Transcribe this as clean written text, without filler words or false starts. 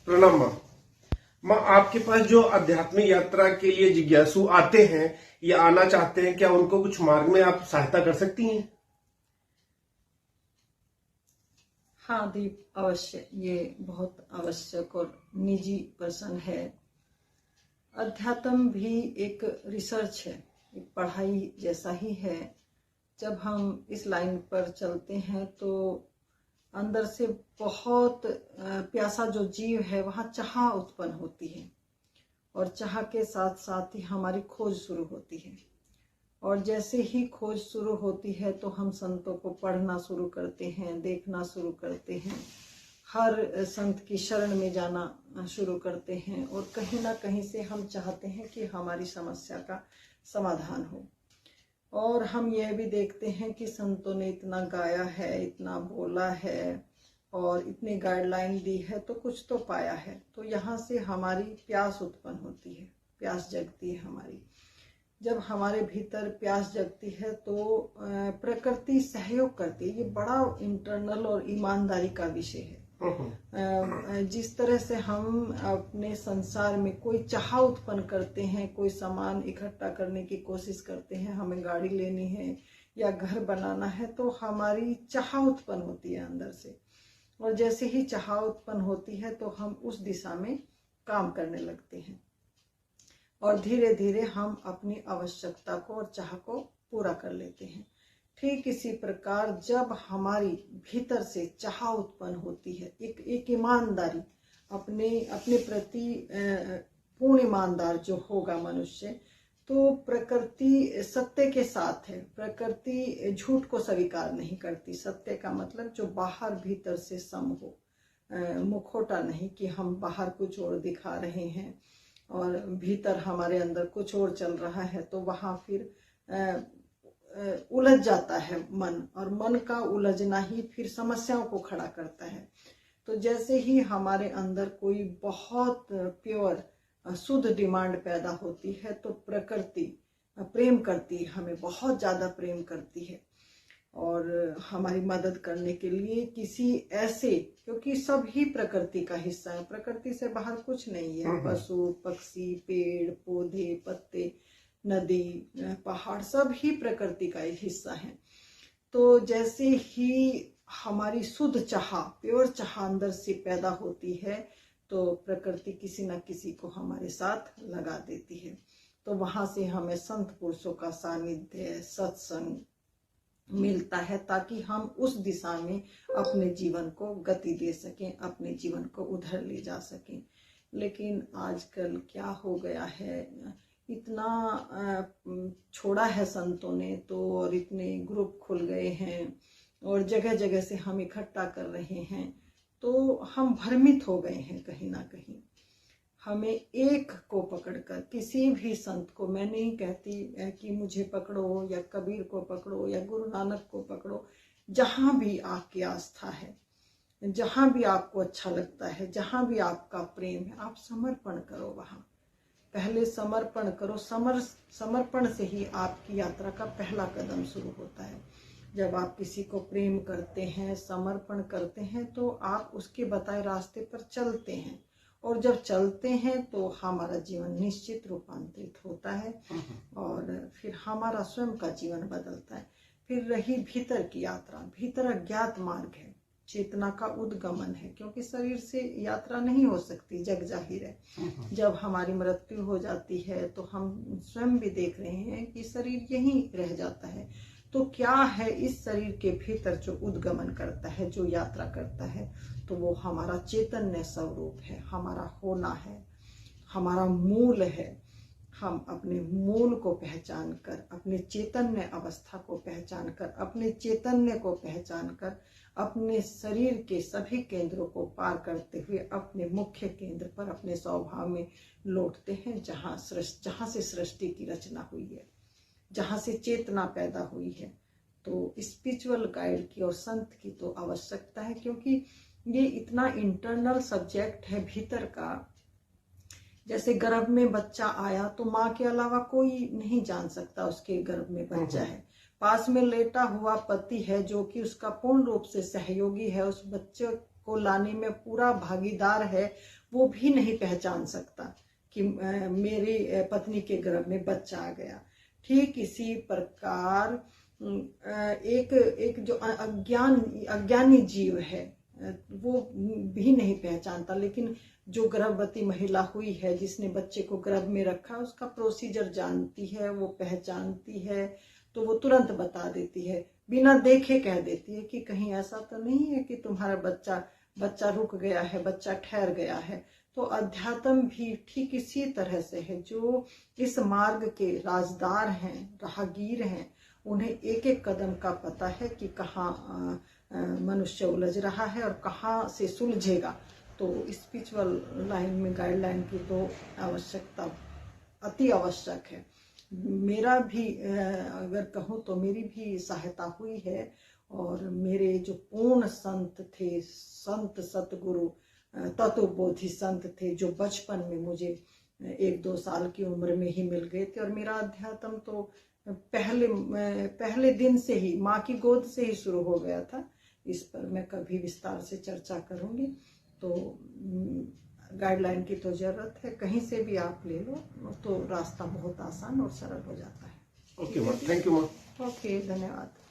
प्रणाम माँ। माँ, आपके पास जो आध्यात्मिक यात्रा के लिए जिज्ञासु आते हैं या आना चाहते हैं, क्या उनको कुछ मार्ग में आप सहायता कर सकती हैं? हाँ दीप, अवश्य। ये बहुत आवश्यक और निजी प्रश्न है। अध्यात्म भी एक रिसर्च है, एक पढ़ाई जैसा ही है। जब हम इस लाइन पर चलते हैं तो अंदर से बहुत प्यासा जो जीव है वहाँ चाह उत्पन्न होती है, और चाह के साथ साथ ही हमारी खोज शुरू होती है। और जैसे ही खोज शुरू होती है तो हम संतों को पढ़ना शुरू करते हैं, देखना शुरू करते हैं, हर संत की शरण में जाना शुरू करते हैं, और कहीं ना कहीं से हम चाहते हैं कि हमारी समस्या का समाधान हो। और हम यह भी देखते हैं कि संतों ने इतना गाया है, इतना बोला है और इतनी गाइडलाइन दी है, तो कुछ तो पाया है। तो यहाँ से हमारी प्यास उत्पन्न होती है, प्यास जगती है हमारी। जब हमारे भीतर प्यास जगती है तो प्रकृति सहयोग करती है। ये बड़ा इंटरनल और ईमानदारी का विषय है। जिस तरह से हम अपने संसार में कोई चाह उत्पन्न करते हैं, कोई सामान इकट्ठा करने की कोशिश करते हैं, हमें गाड़ी लेनी है या घर बनाना है, तो हमारी चाह उत्पन्न होती है अंदर से। और जैसे ही चाह उत्पन्न होती है तो हम उस दिशा में काम करने लगते हैं, और धीरे धीरे हम अपनी आवश्यकता को और चाह को पूरा कर लेते हैं। ठीक इसी प्रकार जब हमारी भीतर से चाह उत्पन्न होती है, एक ईमानदारी, अपने प्रति पूर्ण ईमानदार जो होगा मनुष्य, तो प्रकृति सत्य के साथ है। प्रकृति झूठ को स्वीकार नहीं करती। सत्य का मतलब जो बाहर भीतर से सम हो, मुखौटा नहीं कि हम बाहर कुछ और दिखा रहे हैं और भीतर हमारे अंदर कुछ और चल रहा है। तो वहाँ फिर उलझ जाता है मन, और मन का उलझना ही फिर समस्याओं को खड़ा करता है। तो जैसे ही हमारे अंदर कोई बहुत प्योर शुद्ध डिमांड पैदा होती है तो प्रकृति प्रेम करती है, हमें बहुत ज़्यादा प्रेम करती है, और हमारी मदद करने के लिए किसी ऐसे, क्योंकि सब ही प्रकृति का हिस्सा है, प्रकृति से बाहर कुछ नहीं है। पशु पक्षी, पेड़ पौधे, पत्ते, नदी, पहाड़, सब ही प्रकृति का एक हिस्सा है। तो जैसे ही हमारी शुद्ध चाह, प्योर चाह अंदर से पैदा होती है तो प्रकृति किसी न किसी को हमारे साथ लगा देती है। तो वहां से हमें संत पुरुषों का सानिध्य, सत्संग मिलता है, ताकि हम उस दिशा में अपने जीवन को गति दे सकें, अपने जीवन को उधर ले जा सकें। लेकिन आजकल क्या हो गया है, इतना छोड़ा है संतों ने तो, और इतने ग्रुप खुल गए हैं और जगह जगह से हम इकट्ठा कर रहे हैं, तो हम भ्रमित हो गए हैं कहीं ना कहीं। हमें एक को पकड़कर, किसी भी संत को, मैं नहीं कहती कि मुझे पकड़ो या कबीर को पकड़ो या गुरु नानक को पकड़ो, जहाँ भी आपकी आस्था है, जहाँ भी आपको अच्छा लगता है, जहाँ भी आपका प्रेम है, आप समर्पण करो। वहाँ पहले समर्पण करो। समर्पण से ही आपकी यात्रा का पहला कदम शुरू होता है। जब आप किसी को प्रेम करते हैं, समर्पण करते हैं, तो आप उसके बताए रास्ते पर चलते हैं, और जब चलते हैं तो हमारा जीवन निश्चित रूपांतरित होता है, और फिर हमारा स्वयं का जीवन बदलता है। फिर रही भीतर की यात्रा, भीतर अज्ञात मार्ग है, चेतना का उद्गमन है, क्योंकि शरीर से यात्रा नहीं हो सकती, जग जाहिर है। जब हमारी मृत्यु हो जाती है तो हम स्वयं भी देख रहे हैं कि शरीर यहीं रह जाता है। तो क्या है इस शरीर के भीतर जो उद्गमन करता है, जो यात्रा करता है, तो वो हमारा चैतन्य स्वरूप है, हमारा होना है, हमारा मूल है। हम अपने मूल को पहचान कर, अपने चैतन्य अवस्था को पहचान कर, अपने चैतन्य को पहचान कर, अपने शरीर के सभी केंद्रों को पार करते हुए अपने मुख्य केंद्र पर, अपने स्वभाव में लौटते हैं, जहाँ से सृष्टि की रचना हुई है, जहाँ से चेतना पैदा हुई है। तो स्पिरिचुअल गाइड की और संत की तो आवश्यकता है, क्योंकि ये इतना इंटरनल सब्जेक्ट है भीतर का। जैसे गर्भ में बच्चा आया तो माँ के अलावा कोई नहीं जान सकता उसके गर्भ में बच्चा है। पास में लेटा हुआ पति है जो कि उसका पूर्ण रूप से सहयोगी है, उस बच्चे को लाने में पूरा भागीदार है, वो भी नहीं पहचान सकता कि मेरी पत्नी के गर्भ में बच्चा आ गया। ठीक इसी प्रकार एक जो अज्ञानी जीव है वो भी नहीं पहचानता, लेकिन जो गर्भवती महिला हुई है, जिसने बच्चे को गर्भ में रखा, उसका प्रोसीजर जानती है, वो पहचानती है, तो वो तुरंत बता देती है, बिना देखे कह देती है कि कहीं ऐसा तो नहीं है कि तुम्हारा बच्चा रुक गया है, बच्चा ठहर गया है। तो अध्यात्म भी ठीक इसी तरह से है। जो इस मार्ग के राजदार हैं, राहगीर हैं, उन्हें एक एक कदम का पता है कि कहाँ मनुष्य उलझ रहा है और कहाँ से सुलझेगा। तो स्पिरिचुअल लाइन में गाइडलाइन की तो आवश्यकता अति आवश्यक है। मेरा भी अगर कहूँ तो मेरी भी सहायता हुई है, और मेरे जो पूर्ण संत थे, संत सतगुरु तत्वबोधि संत थे, जो बचपन में मुझे 1-2 साल की उम्र में ही मिल गए थे, और मेरा अध्यात्म तो पहले दिन से ही माँ की गोद से ही शुरू हो गया था। इस पर मैं कभी विस्तार से चर्चा करूंगी। तो गाइडलाइन की तो जरूरत है, कहीं से भी आप ले लो तो रास्ता बहुत आसान और सरल हो जाता है। ओके माँ, थैंक यू माँ। ओके, धन्यवाद।